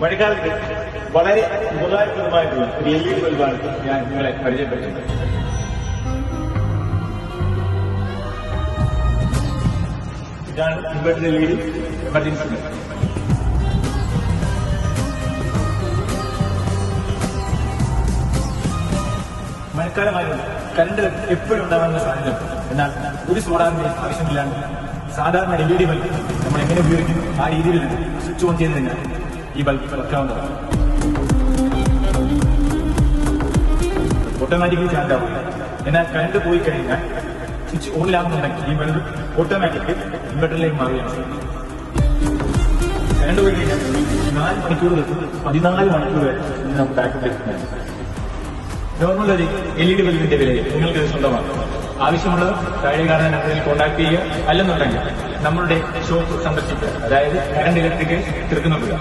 മഴക്കാലത്ത് വളരെ ഉപകാരപ്രദമായിട്ടുള്ള ഒരു LED ബൾബാണ് ഞാൻ നിങ്ങളെ പരിചയപ്പെടുത്തുന്നത്. ഇതാണ് ഇൻവെർട്ടർ LED എമർജൻസി. മഴക്കാലമായതുകൊണ്ട് കറണ്ട് എപ്പോഴും ഉണ്ടാകാനുള്ള സാധ്യത. എന്നാൽ ഒരു സോളാറിന്റെ ആവശ്യമില്ലാണ്ട് സാധാരണ LED ബൾബ് നമ്മൾ എങ്ങനെ ഉപയോഗിക്കുന്നു ആ രീതിയിൽ സ്വിച്ച് ഓൺ ചെയ്ത് കഴിഞ്ഞാൽ ഈ ബൾബ് വെക്കാവുന്നതാണ്. ഓട്ടോമാറ്റിക്കലി ചാർജ് ആവും. എന്നാൽ കറണ്ട് പോയി കഴിഞ്ഞാൽ സ്വിച്ച് ഓണിലാകുന്നുണ്ടെങ്കിൽ ഈ ബൾബ് ഓട്ടോമാറ്റിക് ഇൻവെർട്ടറിലേക്ക് മാറുകയാണ്. കറണ്ട് പോയി കഴിഞ്ഞാൽ 4 മണിക്കൂർ 14 മണിക്കൂർ വരെ നമുക്ക് ബാക്കപ്പ് ലഭിക്കുന്നത്. നോർമൽ ഒരു LED ബൾബിന്റെ വിലയിൽ നിങ്ങൾക്ക് സ്വന്തമാണ്. ആവശ്യമുള്ളവർ താഴെ കാണുന്ന നമ്പറിൽ കോൺടാക്ട് ചെയ്യുക. അല്ലെന്നുണ്ടെങ്കിൽ നമ്മളുടെ ഷോപ്പ് സന്ദർശിക്കുക. അതായത് കറണ്ട് ഇലക്ട്രിക്കൽ തൃക്കുന്നപ്പുഴ.